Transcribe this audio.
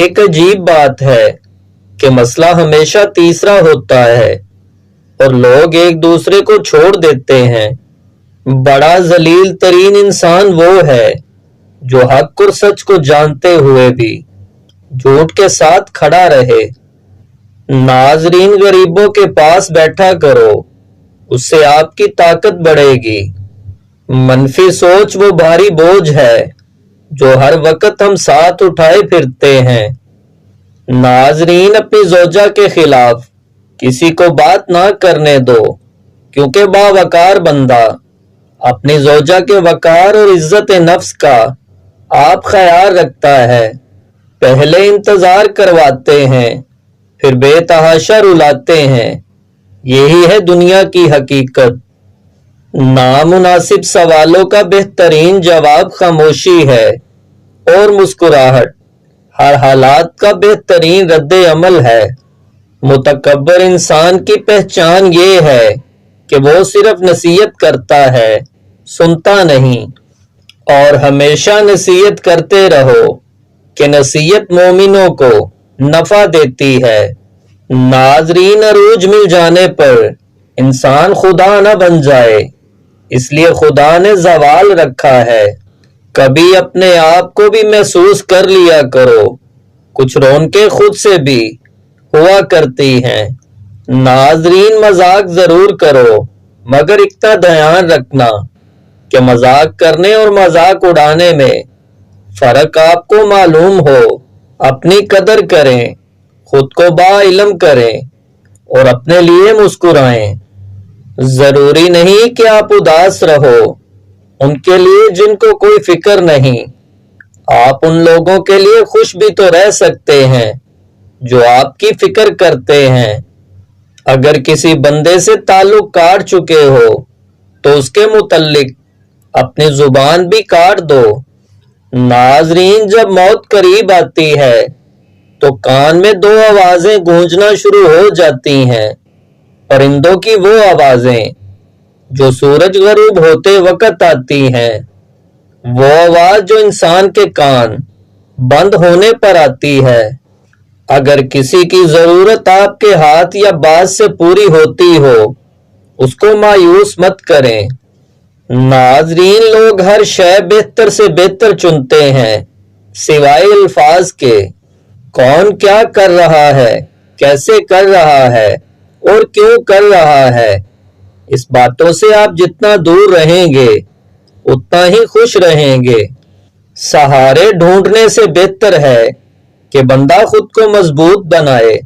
ایک عجیب بات ہے کہ مسئلہ ہمیشہ تیسرا ہوتا ہے اور لوگ ایک دوسرے کو چھوڑ دیتے ہیں۔ بڑا ذلیل ترین انسان وہ ہے جو حق اور سچ کو جانتے ہوئے بھی جھوٹ کے ساتھ کھڑا رہے۔ ناظرین، غریبوں کے پاس بیٹھا کرو، اس سے آپ کی طاقت بڑھے گی۔ منفی سوچ وہ بھاری بوجھ ہے جو ہر وقت ہم ساتھ اٹھائے پھرتے ہیں۔ ناظرین، اپنی زوجہ کے خلاف کسی کو بات نہ کرنے دو، کیونکہ باوقار بندہ اپنی زوجہ کے وقار اور عزت نفس کا آپ خیال رکھتا ہے۔ پہلے انتظار کرواتے ہیں، پھر بے تحاشا رلاتے ہیں۔ یہی ہے دنیا کی حقیقت۔ نامناسب سوالوں کا بہترین جواب خاموشی ہے اور مسکراہٹ ہر حالات کا بہترین رد عمل ہے۔ متکبر انسان کی پہچان یہ ہے کہ وہ صرف نصیحت کرتا ہے، سنتا نہیں۔ اور ہمیشہ نصیحت کرتے رہو کہ نصیحت مومنوں کو نفع دیتی ہے۔ ناظرین، عروج مل جانے پر انسان خدا نہ بن جائے، اس لیے خدا نے زوال رکھا ہے۔ کبھی اپنے آپ کو بھی محسوس کر لیا کرو، کچھ رونقیں خود سے بھی ہوا کرتی ہیں۔ ناظرین، مذاق ضرور کرو، مگر اتنا دھیان رکھنا کہ مذاق کرنے اور مذاق اڑانے میں فرق آپ کو معلوم ہو۔ اپنی قدر کریں، خود کو با علم کریں اور اپنے لیے مسکرائیں۔ ضروری نہیں کہ آپ اداس رہو ان کے لیے جن کو کوئی فکر نہیں۔ آپ ان لوگوں کے لیے خوش بھی تو رہ سکتے ہیں جو آپ کی فکر کرتے ہیں۔ اگر کسی بندے سے تعلق کاٹ چکے ہو تو اس کے متعلق اپنی زبان بھی کاٹ دو۔ ناظرین، جب موت قریب آتی ہے تو کان میں دو آوازیں گونجنا شروع ہو جاتی ہیں۔ پرندوں کی وہ آوازیں جو سورج غروب ہوتے وقت آتی ہیں، وہ آواز جو انسان کے کان بند ہونے پر آتی ہے۔ اگر کسی کی ضرورت آپ کے ہاتھ یا بات سے پوری ہوتی ہو، اس کو مایوس مت کریں۔ ناظرین، لوگ ہر شے بہتر سے بہتر چنتے ہیں سوائے الفاظ کے۔ کون کیا کر رہا ہے، کیسے کر رہا ہے اور کیوں کر رہا ہے، اس باتوں سے آپ جتنا دور رہیں گے اتنا ہی خوش رہیں گے۔ سہارے ڈھونڈنے سے بہتر ہے کہ بندہ خود کو مضبوط بنائے۔